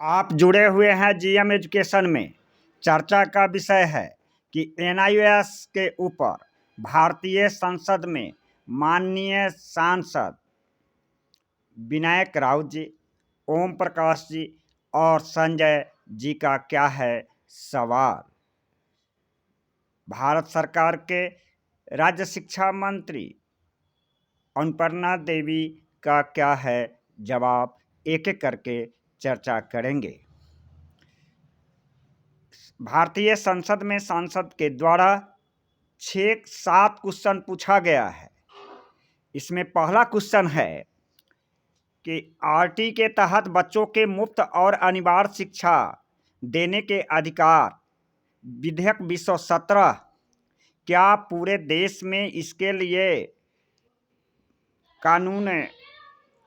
आप जुड़े हुए हैं जीएम एजुकेशन में। चर्चा का विषय है कि एनआईओएस के ऊपर भारतीय संसद में माननीय सांसद विनायक राउत जी, ओम प्रकाश जी और संजय जी का क्या है सवाल। भारत सरकार के राज्य शिक्षा मंत्री अन्नपूर्णा देवी का क्या है जवाब, एक एक करके चर्चा करेंगे। भारतीय संसद में सांसद के द्वारा 6-7 क्वेश्चन पूछा गया है। इसमें पहला क्वेश्चन है कि आरटी के तहत बच्चों के मुफ्त और अनिवार्य शिक्षा देने के अधिकार विधेयक 217 क्या पूरे देश में इसके लिए कानून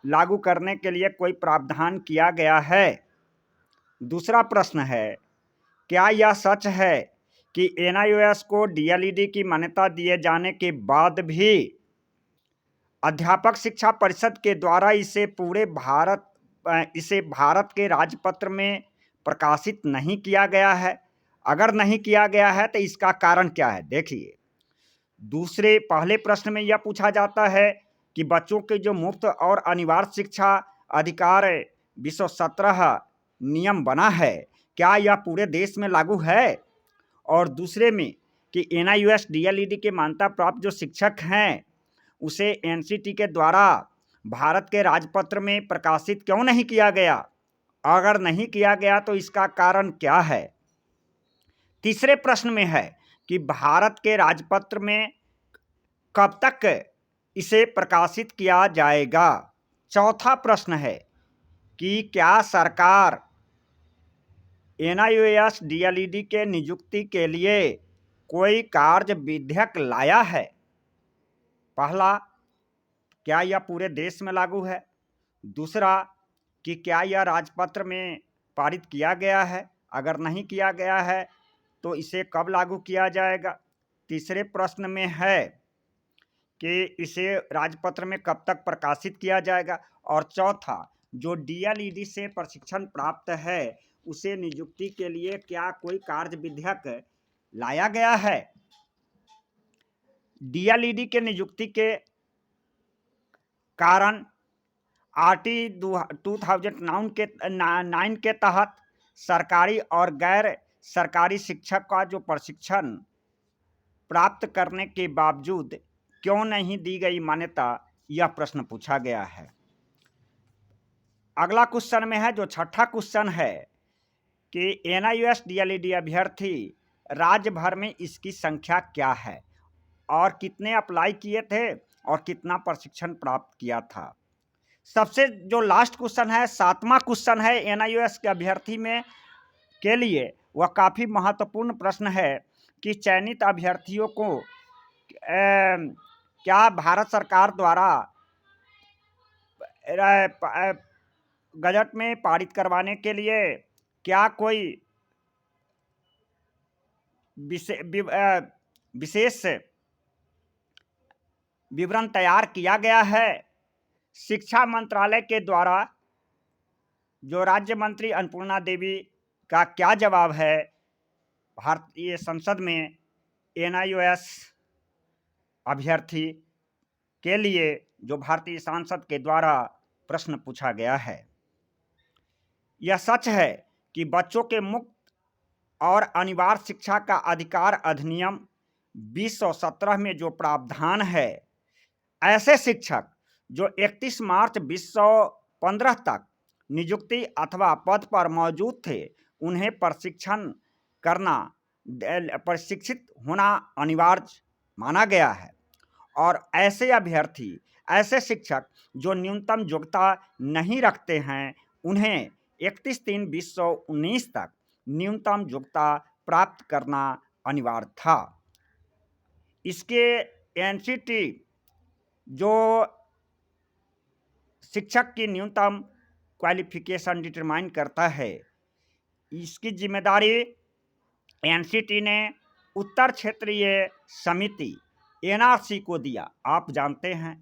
लागू करने के लिए कोई प्रावधान किया गया है। दूसरा प्रश्न है, क्या यह सच है कि एनआईओएस को डीएलईडी की मान्यता दिए जाने के बाद भी अध्यापक शिक्षा परिषद के द्वारा इसे भारत के राजपत्र में प्रकाशित नहीं किया गया है? अगर नहीं किया गया है तो इसका कारण क्या है? देखिए, पहले प्रश्न में यह पूछा जाता है कि बच्चों के जो मुफ्त और अनिवार्य शिक्षा अधिकार 217 नियम बना है, क्या यह पूरे देश में लागू है? और दूसरे में कि एनआईओएस डीएलईडी के मान्यता प्राप्त जो शिक्षक हैं उसे एनसीटी के द्वारा भारत के राजपत्र में प्रकाशित क्यों नहीं किया गया? अगर नहीं किया गया तो इसका कारण क्या है? तीसरे प्रश्न में है कि भारत के राजपत्र में कब तक इसे प्रकाशित किया जाएगा? चौथा प्रश्न है कि क्या सरकार एनआईओएस डीएलईडी के नियुक्ति के लिए कोई कार्य विधेयक लाया है? पहला, क्या यह पूरे देश में लागू है? दूसरा, कि क्या यह राजपत्र में पारित किया गया है? अगर नहीं किया गया है तो इसे कब लागू किया जाएगा? तीसरे प्रश्न में है कि इसे राजपत्र में कब तक प्रकाशित किया जाएगा? और चौथा, जो डीएलईडी से प्रशिक्षण प्राप्त है उसे नियुक्ति के लिए क्या कोई कार्य विधेयक लाया गया है? डीएलईडी के नियुक्ति के कारण आरटी 2009 के तहत सरकारी और गैर सरकारी शिक्षक का जो प्रशिक्षण प्राप्त करने के बावजूद क्यों नहीं दी गई मान्यता, यह प्रश्न पूछा गया है। अगला क्वेश्चन में है, जो छठा क्वेश्चन है कि एनआईओएस डीएलईडी अभ्यर्थी राज्य भर में इसकी संख्या क्या है और कितने अप्लाई किए थे और कितना प्रशिक्षण प्राप्त किया था। सबसे जो लास्ट क्वेश्चन है, 7वां क्वेश्चन है एनआईओएस के अभ्यर्थी में के लिए, वह काफ़ी महत्वपूर्ण प्रश्न है कि चयनित अभ्यर्थियों को क्या भारत सरकार द्वारा गजट में पारित करवाने के लिए क्या कोई विशेष विवरण तैयार किया गया है? शिक्षा मंत्रालय के द्वारा जो राज्य मंत्री अन्नपूर्णा देवी का क्या जवाब है भारतीय संसद में एनआईओएस अभ्यर्थी के लिए जो भारतीय सांसद के द्वारा प्रश्न पूछा गया है? यह सच है कि बच्चों के मुफ्त और अनिवार्य शिक्षा का अधिकार अधिनियम 2017 में जो प्रावधान है, ऐसे शिक्षक जो 31 मार्च 2015 तक नियुक्ति अथवा पद पर मौजूद थे, उन्हें प्रशिक्षित होना अनिवार्य माना गया है। और ऐसे शिक्षक जो न्यूनतम योग्यता नहीं रखते हैं, उन्हें 31/3/2019 तक न्यूनतम योग्यता प्राप्त करना अनिवार्य था। इसके एनसीटी जो शिक्षक की न्यूनतम क्वालिफिकेशन डिटरमाइन करता है, इसकी जिम्मेदारी एनसीटी ने उत्तर क्षेत्रीय समिति एनआरसी को दिया। आप जानते हैं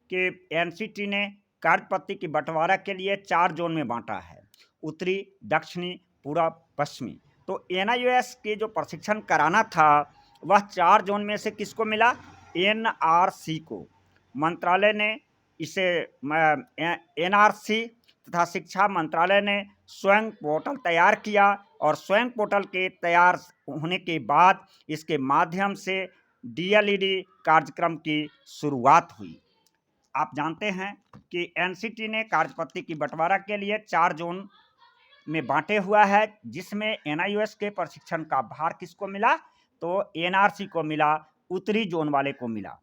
कि एनसीटी ने कार्यपद्धति की बंटवारा के लिए 4 जोन में बांटा है। उत्तरी, दक्षिणी, पूर्व, पश्चिमी। तो एनआईओएस के जो प्रशिक्षण कराना था वह 4 जोन में से किसको मिला? एनआरसी को। मंत्रालय ने इसे एनआरसी तथा शिक्षा मंत्रालय ने स्वयं पोर्टल तैयार किया और स्वयं पोर्टल के तैयार होने के बाद इसके माध्यम से डीएलईडी कार्यक्रम की शुरुआत हुई। आप जानते हैं कि एनसीटी ने कार्यपद्धति की बंटवारा के लिए 4 जोन में बांटे हुआ है, जिसमें एनआईओएस के प्रशिक्षण का भार किसको मिला? तो एनआरसी को मिला, उत्तरी जोन वाले को मिला।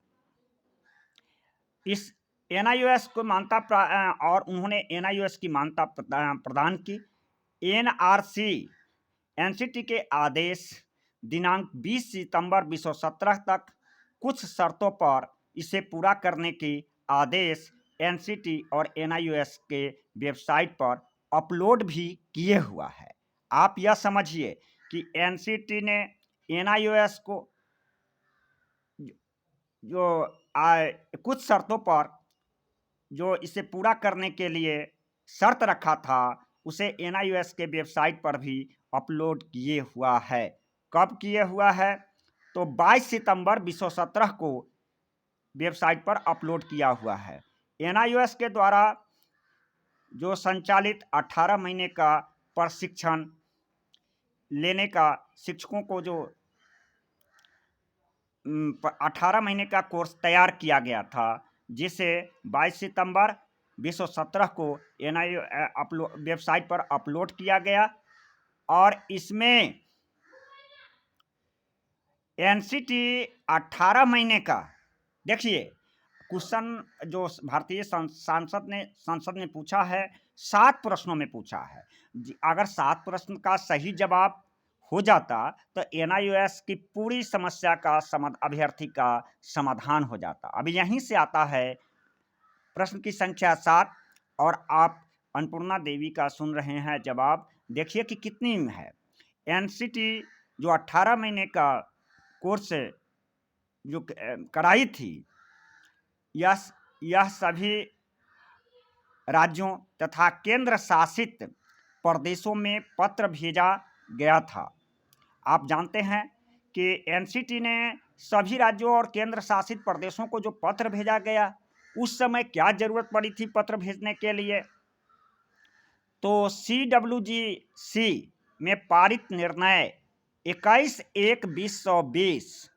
इस एनआईओएस को मान्यता और उन्होंने एनआईओएस की मान्यता प्रदान की। एनआरसी एनसीटी के आदेश दिनांक 20 सितंबर 2017 तक कुछ शर्तों पर इसे पूरा करने की आदेश एनसीटी और एनआईओएस के वेबसाइट पर अपलोड भी किए हुआ है। आप यह समझिए कि एनसीटी ने एनआईओएस को जो कुछ शर्तों पर जो इसे पूरा करने के लिए शर्त रखा था उसे एनआईओएस के वेबसाइट पर भी अपलोड किए हुआ है। कब किए हुआ है? तो 22 सितंबर 2017 को वेबसाइट पर अपलोड किया हुआ है। एनआईओएस के द्वारा जो संचालित 18 महीने का प्रशिक्षण लेने का शिक्षकों को जो 18 महीने का कोर्स तैयार किया गया था, जिसे 22 सितंबर 2017 को वेबसाइट पर अपलोड किया गया और इसमें एनसीटी 18 महीने का, देखिए क्वेश्चन जो भारतीय संसद ने पूछा है 7 प्रश्नों में पूछा है। अगर 7 प्रश्न का सही जवाब हो जाता तो एनआईओएस की पूरी समस्या का अभ्यर्थी का समाधान हो जाता। अभी यहीं से आता है प्रश्न की संख्या 7 और आप अन्नपूर्णा देवी का सुन रहे हैं जवाब। देखिए कि कितनी है। एनसीटी जो 18 महीने का कोर्स जो कराई थी, यह सभी राज्यों तथा केंद्र शासित प्रदेशों में पत्र भेजा गया था। आप जानते हैं कि एनसीटी ने सभी राज्यों और केंद्र शासित प्रदेशों को जो पत्र भेजा गया, उस समय क्या जरूरत पड़ी थी पत्र भेजने के लिए? तो CWGC में पारित निर्णय 21/1/2020,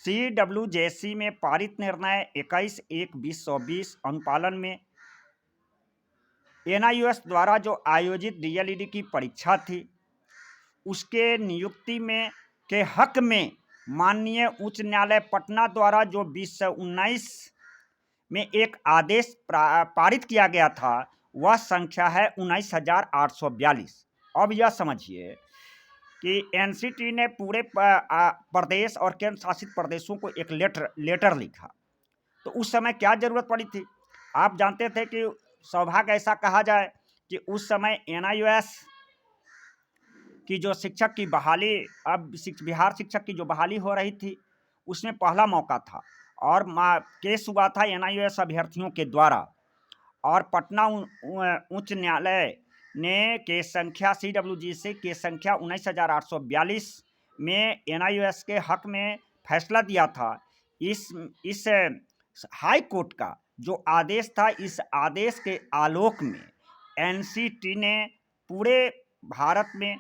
CWJC में पारित निर्णय 21/1/2020 अनुपालन में एनआईओएस द्वारा जो आयोजित डीएलईडी की परीक्षा थी, उसके नियुक्ति में के हक में माननीय उच्च न्यायालय पटना द्वारा जो 2019 में एक आदेश पारित किया गया था, वह संख्या है 19,842। अब यह समझिए कि एनसीटी ने पूरे प्रदेश और केंद्र शासित प्रदेशों को एक लेटर लिखा। तो उस समय क्या जरूरत पड़ी थी? आप जानते थे कि सौभाग्य ऐसा कहा जाए कि उस समय एनआईओएस की जो शिक्षक की बहाली, अब बिहार शिक्षक की जो बहाली हो रही थी, उसमें पहला मौका था और केस हुआ था एनआईओएस अभ्यर्थियों के द्वारा और पटना उच्च न्यायालय ने केस संख्या CWGC केस संख्या 19,842 में एनआईओएस के हक में फैसला दिया था। इस हाई कोर्ट का जो आदेश था, इस आदेश के आलोक में एनसीटी ने पूरे भारत में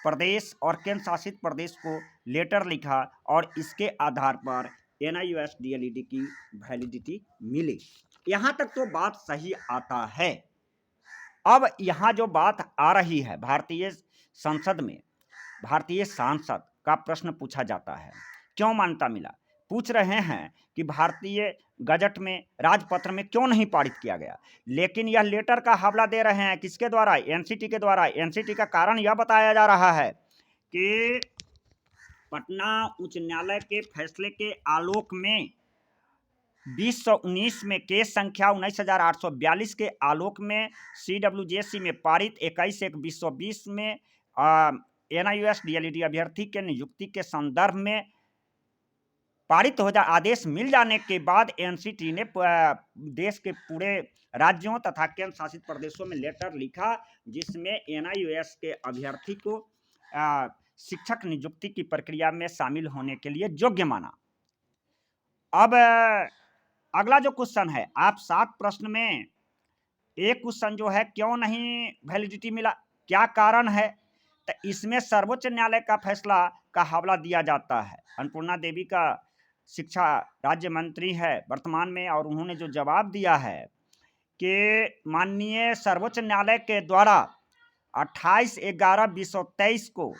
प्रदेश और केंद्र शासित प्रदेश को लेटर लिखा और इसके आधार पर एनआईओएस डीएलईडी की वैलिडिटी मिली। यहाँ तक तो बात सही आता है। अब यहाँ जो बात आ रही है, भारतीय संसद में भारतीय सांसद का प्रश्न पूछा जाता है, क्यों मान्यता मिला? पूछ रहे हैं कि भारतीय गजट में राजपत्र में क्यों नहीं पारित किया गया, लेकिन यह लेटर का हवाला दे रहे हैं किसके द्वारा? एनसीटी के द्वारा। एनसीटी का कारण यह बताया जा रहा है कि पटना उच्च न्यायालय के फैसले के आलोक में 2019 में केस संख्या 19,842 के आलोक में CWJC में पारित 21/1/2020 में एनआईओएस डीएलईडी अभ्यर्थी के नियुक्ति के संदर्भ में पारित हो जा आदेश मिल जाने के बाद एनसीटी ने देश के पूरे राज्यों तथा केंद्र शासित प्रदेशों में लेटर लिखा, जिसमें एनआईओएस के अभ्यर्थी को शिक्षक नियुक्ति की प्रक्रिया में शामिल होने के लिए योग्य माना। अब अगला जो क्वेश्चन है, आप 7 प्रश्न में एक क्वेश्चन जो है, क्यों नहीं वैलिडिटी मिला, क्या कारण है? तो इसमें सर्वोच्च न्यायालय का फैसला का हवाला दिया जाता है। अन्नपूर्णा देवी का शिक्षा राज्य मंत्री है वर्तमान में, और उन्होंने जो जवाब दिया है कि माननीय सर्वोच्च न्यायालय के द्वारा 28/11/2023 को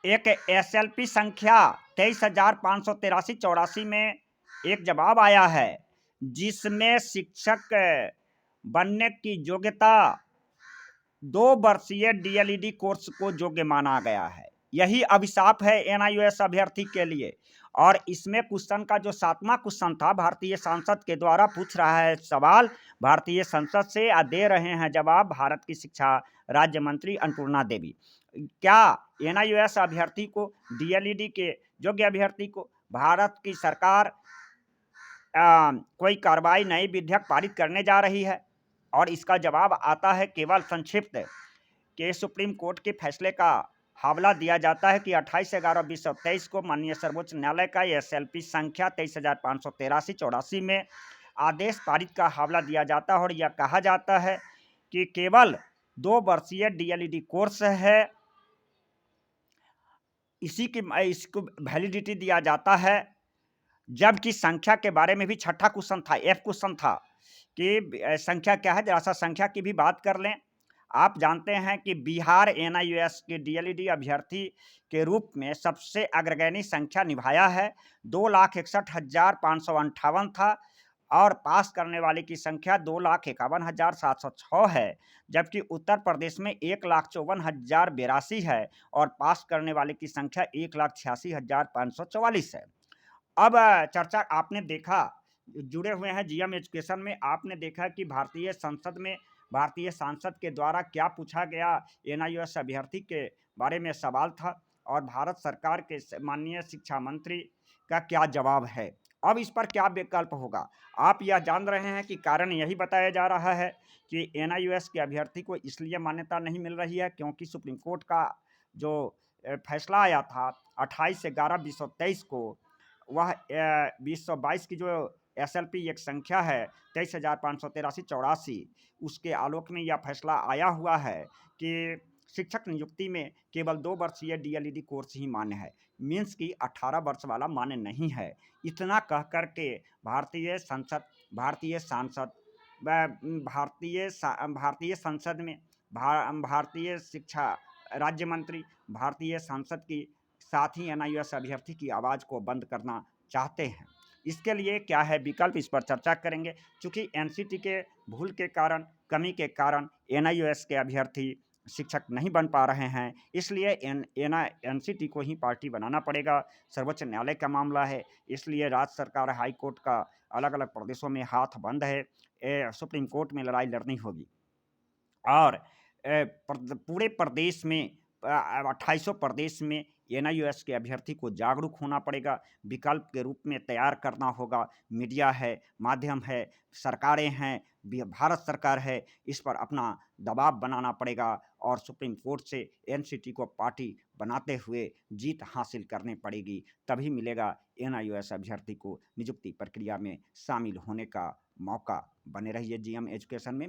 एक एसएलपी संख्या 23,583-84 में एक जवाब आया है, जिसमें शिक्षक बनने की योग्यता 2 वर्षीय डीएलईडी कोर्स को योग्य माना गया है। यही अभिशाप है एनआईओएस अभ्यर्थी के लिए। और इसमें क्वेश्चन का जो 7वां क्वेश्चन था, भारतीय सांसद के द्वारा पूछ रहा है सवाल भारतीय संसद से, दे रहे हैं जवाब भारत की शिक्षा राज्य मंत्री अन्नपूर्णा देवी। क्या एनआईओएस अभ्यर्थी को, डीएलईडी के योग्य अभ्यर्थी को भारत की सरकार कोई कार्रवाई, नई विधेयक पारित करने जा रही है? और इसका जवाब आता है केवल संक्षिप्त कि सुप्रीम कोर्ट के फैसले का हवाला दिया जाता है कि 28/11/2023 को माननीय सर्वोच्च न्यायालय का एसएलपी संख्या 23,583-84 में आदेश पारित का हवाला दिया जाता है, और यह कहा जाता है कि केवल 2 वर्षीय डीएलईडी कोर्स है, इसको वैलिडिटी दिया जाता है। जबकि संख्या के बारे में भी छठा क्वेश्चन था, एफ क्वेश्चन था कि संख्या क्या है, जरा सा संख्या की भी बात कर लें। आप जानते हैं कि बिहार एनआईओएस के डीएलईडी अभ्यर्थी के रूप में सबसे अग्रगण्य संख्या निभाया है, 2,61,558 था, और पास करने वाले की संख्या 2,51,706 है। जबकि उत्तर प्रदेश में 1,54,082 है, और पास करने वाले की संख्या 1,86,544 है। अब चर्चा आपने देखा, जुड़े हुए हैं जीएम एजुकेशन में, आपने देखा कि भारतीय सांसद के द्वारा क्या पूछा गया, एनआईओएस अभ्यर्थी के बारे में सवाल था, और भारत सरकार के माननीय शिक्षा मंत्री का क्या जवाब है। अब इस पर क्या विकल्प होगा? आप यह जान रहे हैं कि कारण यही बताया जा रहा है कि एनआईओएस के अभ्यर्थी को इसलिए मान्यता नहीं मिल रही है क्योंकि सुप्रीम कोर्ट का जो फैसला आया था 28/11/2023 को, वह 2022 की जो एसएलपी एक संख्या है 23,583-84, उसके आलोक में यह फैसला आया हुआ है कि शिक्षक नियुक्ति में केवल 2 वर्षीय डीएलईडी कोर्स ही मान्य है, मीन्स की 18 वर्ष वाला मान्य नहीं है। इतना कह कर के भारतीय संसद में भारतीय शिक्षा राज्य मंत्री, भारतीय सांसद की साथ ही एनआईओएस अभ्यर्थी की आवाज़ को बंद करना चाहते हैं। इसके लिए क्या है विकल्प, इस पर चर्चा करेंगे। चूँकि एनसीटी के भूल के कारण, कमी के कारण एनआईओएस के अभ्यर्थी शिक्षक नहीं बन पा रहे हैं, इसलिए एनसीटी को ही पार्टी बनाना पड़ेगा। सर्वोच्च न्यायालय का मामला है, इसलिए राज्य सरकार, हाई कोर्ट का अलग अलग प्रदेशों में हाथ बंद है, सुप्रीम कोर्ट में लड़ाई लड़नी होगी। और पूरे प्रदेश में 2800 प्रदेश में एनआईओएस के अभ्यर्थी को जागरूक होना पड़ेगा, विकल्प के रूप में तैयार करना होगा। मीडिया है, माध्यम है, सरकारें हैं, भारत सरकार है, इस पर अपना दबाव बनाना पड़ेगा, और सुप्रीम कोर्ट से एनसीटी को पार्टी बनाते हुए जीत हासिल करनी पड़ेगी। तभी मिलेगा एनआईओएस अभ्यर्थी को नियुक्ति प्रक्रिया में शामिल होने का मौका। बने रहिए जीएम एजुकेशन में।